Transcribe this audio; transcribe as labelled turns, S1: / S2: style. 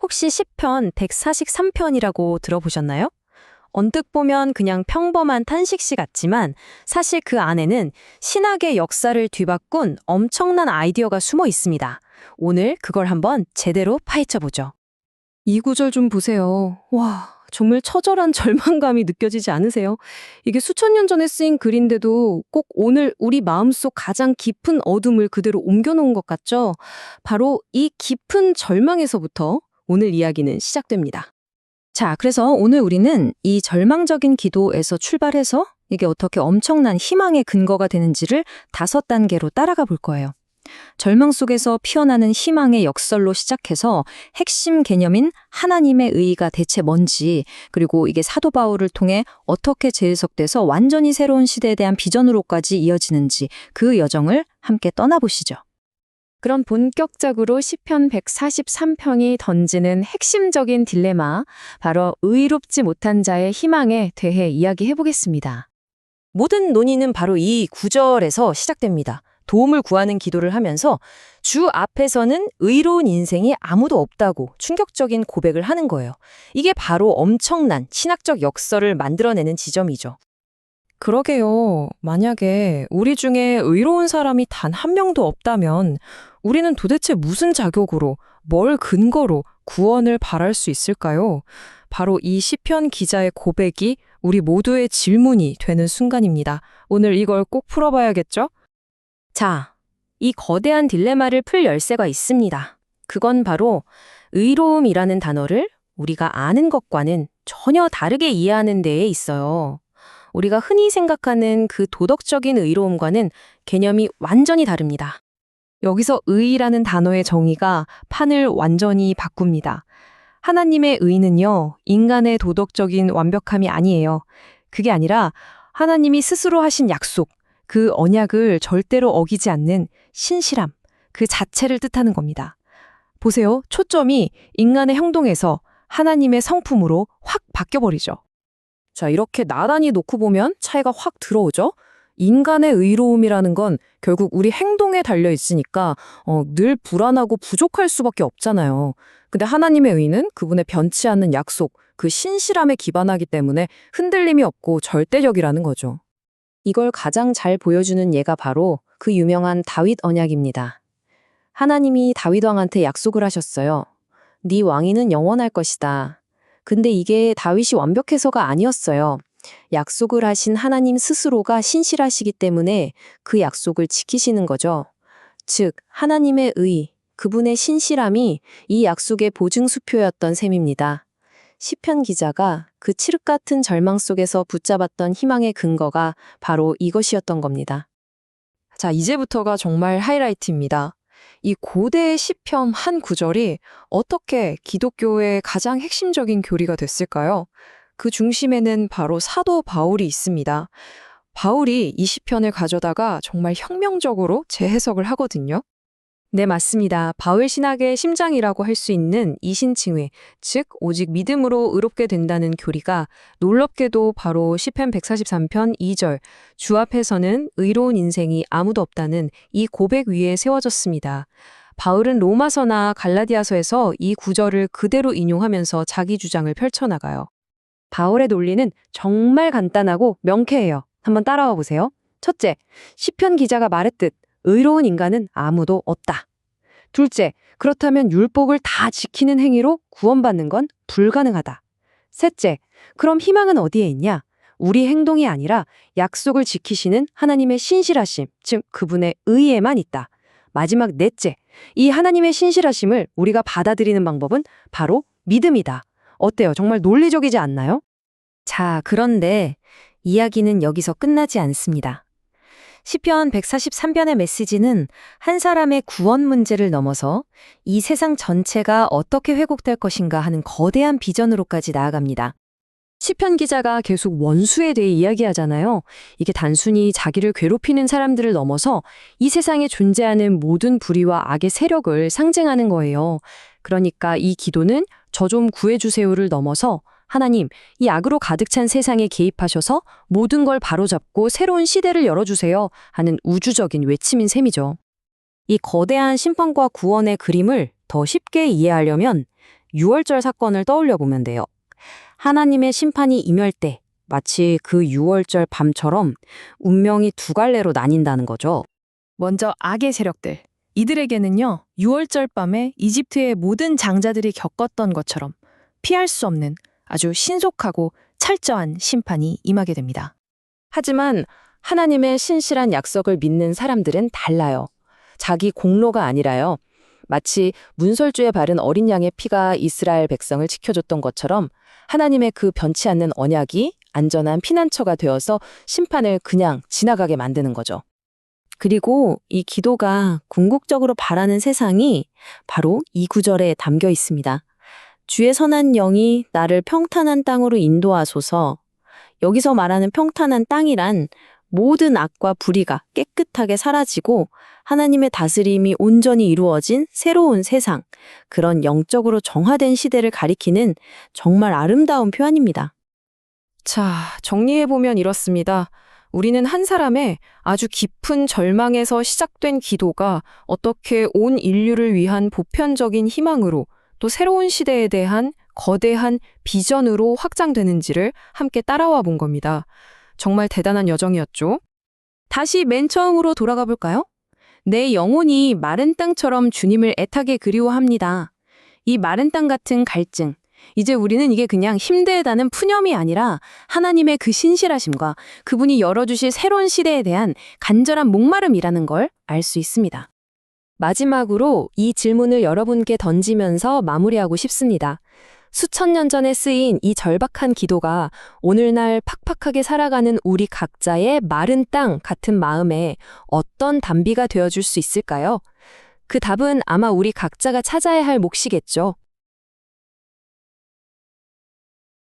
S1: 혹시 시편 143편이라고 들어보셨나요? 언뜻 보면 그냥 평범한 탄식시 같지만 사실 그 안에는 신학의 역사를 뒤바꾼 엄청난 아이디어가 숨어 있습니다. 오늘 그걸 한번 제대로 파헤쳐보죠. 이 구절 좀 보세요. 와, 정말 처절한 절망감이 느껴지지 않으세요? 이게 수천 년 전에 쓰인 글인데도 꼭 오늘 우리 마음속 가장 깊은 어둠을 그대로 옮겨놓은 것 같죠? 바로 이 깊은 절망에서부터 오늘 이야기는 시작됩니다. 자, 그래서 오늘 우리는 이 절망적인 기도에서 출발해서 이게 어떻게 엄청난 희망의 근거가 되는지를 5단계로 따라가 볼 거예요. 절망 속에서 피어나는 희망의 역설로 시작해서 핵심 개념인 하나님의 의의가 대체 뭔지, 그리고 이게 사도 바울을 통해 어떻게 재해석돼서 완전히 새로운 시대에 대한 비전으로까지 이어지는지 그 여정을 함께 떠나보시죠. 그럼 본격적으로 시편 143편이 던지는 핵심적인 딜레마, 바로 의롭지 못한 자의 희망에 대해 이야기해보겠습니다. 모든 논의는 바로 이 구절에서 시작됩니다. 도움을 구하는 기도를 하면서 주 앞에서는 의로운 인생이 아무도 없다고 충격적인 고백을 하는 거예요. 이게 바로 엄청난 신학적 역설을 만들어내는 지점이죠. 그러게요. 만약에 우리 중에 의로운 사람이 단 한 명도 없다면 우리는 도대체 무슨 자격으로, 뭘 근거로 구원을 바랄 수 있을까요? 바로 이 시편 기자의 고백이 우리 모두의 질문이 되는 순간입니다. 오늘 이걸 꼭 풀어봐야겠죠? 자, 이 거대한 딜레마를 풀 열쇠가 있습니다. 그건 바로 의로움이라는 단어를 우리가 아는 것과는 전혀 다르게 이해하는 데에 있어요. 우리가 흔히 생각하는 그 도덕적인 의로움과는 개념이 완전히 다릅니다. 여기서 의라는 단어의 정의가 판을 완전히 바꿉니다. 하나님의 의는요, 인간의 도덕적인 완벽함이 아니에요. 그게 아니라 하나님이 스스로 하신 약속, 그 언약을 절대로 어기지 않는 신실함, 그 자체를 뜻하는 겁니다. 보세요. 초점이 인간의 행동에서 하나님의 성품으로 확 바뀌어버리죠. 자, 이렇게 나란히 놓고 보면 차이가 확 들어오죠? 인간의 의로움이라는 건 결국 우리 행동에 달려 있으니까 늘 불안하고 부족할 수밖에 없잖아요. 근데 하나님의 의는 그분의 변치 않는 약속, 그 신실함에 기반하기 때문에 흔들림이 없고 절대적이라는 거죠. 이걸 가장 잘 보여주는 예가 바로 그 유명한 다윗 언약입니다. 하나님이 다윗 왕한테 약속을 하셨어요. 네 왕위는 영원할 것이다. 근데 이게 다윗이 완벽해서가 아니었어요. 약속을 하신 하나님 스스로가 신실하시기 때문에 그 약속을 지키시는 거죠. 즉, 하나님의 의, 그분의 신실함이 이 약속의 보증수표였던 셈입니다. 시편 기자가 그 칠흑 같은 절망 속에서 붙잡았던 희망의 근거가 바로 이것이었던 겁니다. 자, 이제부터가 정말 하이라이트입니다. 이 고대의 시편 한 구절이 어떻게 기독교의 가장 핵심적인 교리가 됐을까요? 그 중심에는 바로 사도 바울이 있습니다. 바울이 이 시편을 가져다가 정말 혁명적으로 재해석을 하거든요. 네, 맞습니다. 바울 신학의 심장이라고 할 수 있는 이신칭의, 즉 오직 믿음으로 의롭게 된다는 교리가 놀랍게도 바로 시편 143편 2절, 주 앞에서는 의로운 인생이 아무도 없다는 이 고백 위에 세워졌습니다. 바울은 로마서나 갈라디아서에서 이 구절을 그대로 인용하면서 자기 주장을 펼쳐나가요. 바울의 논리는 정말 간단하고 명쾌해요. 한번 따라와 보세요. 첫째, 시편 기자가 말했듯 의로운 인간은 아무도 없다. 둘째, 그렇다면 율법을 다 지키는 행위로 구원받는 건 불가능하다. 셋째, 그럼 희망은 어디에 있냐? 우리 행동이 아니라 약속을 지키시는 하나님의 신실하심, 즉 그분의 의에만 있다. 마지막 넷째, 이 하나님의 신실하심을 우리가 받아들이는 방법은 바로 믿음이다. 어때요? 정말 논리적이지 않나요? 자, 그런데 이야기는 여기서 끝나지 않습니다. 시편 143편의 메시지는 한 사람의 구원 문제를 넘어서 이 세상 전체가 어떻게 회복될 것인가 하는 거대한 비전으로까지 나아갑니다. 시편 기자가 계속 원수에 대해 이야기하잖아요. 이게 단순히 자기를 괴롭히는 사람들을 넘어서 이 세상에 존재하는 모든 불의와 악의 세력을 상징하는 거예요. 그러니까 이 기도는 저 좀 구해주세요를 넘어서 하나님, 이 악으로 가득 찬 세상에 개입하셔서 모든 걸 바로잡고 새로운 시대를 열어주세요 하는 우주적인 외침인 셈이죠. 이 거대한 심판과 구원의 그림을 더 쉽게 이해하려면 유월절 사건을 떠올려 보면 돼요. 하나님의 심판이 임할 때 마치 그 유월절 밤처럼 운명이 두 갈래로 나뉜다는 거죠.
S2: 먼저 악의 세력들. 이들에게는요, 6월절 밤에 이집트의 모든 장자들이 겪었던 것처럼 피할 수 없는 아주 신속하고 철저한 심판이 임하게 됩니다.
S1: 하지만 하나님의 신실한 약속을 믿는 사람들은 달라요. 자기 공로가 아니라요. 마치 문설주에 바른 어린 양의 피가 이스라엘 백성을 지켜줬던 것처럼 하나님의 그 변치 않는 언약이 안전한 피난처가 되어서 심판을 그냥 지나가게 만드는 거죠. 그리고 이 기도가 궁극적으로 바라는 세상이 바로 이 구절에 담겨 있습니다. 주의 선한 영이 나를 평탄한 땅으로 인도하소서. 여기서 말하는 평탄한 땅이란 모든 악과 불의가 깨끗하게 사라지고 하나님의 다스림이 온전히 이루어진 새로운 세상, 그런 영적으로 정화된 시대를 가리키는 정말 아름다운 표현입니다. 자, 정리해보면 이렇습니다. 우리는 한 사람의 아주 깊은 절망에서 시작된 기도가 어떻게 온 인류를 위한 보편적인 희망으로 또 새로운 시대에 대한 거대한 비전으로 확장되는지를 함께 따라와 본 겁니다. 정말 대단한 여정이었죠. 다시 맨 처음으로 돌아가 볼까요? 내 영혼이 마른 땅처럼 주님을 애타게 그리워합니다. 이 마른 땅 같은 갈증, 이제 우리는 이게 그냥 힘들다는 푸념이 아니라 하나님의 그 신실하심과 그분이 열어주실 새로운 시대에 대한 간절한 목마름이라는 걸 알 수 있습니다. 마지막으로 이 질문을 여러분께 던지면서 마무리하고 싶습니다. 수천 년 전에 쓰인 이 절박한 기도가 오늘날 팍팍하게 살아가는 우리 각자의 마른 땅 같은 마음에 어떤 단비가 되어줄 수 있을까요? 그 답은 아마 우리 각자가 찾아야 할 몫이겠죠.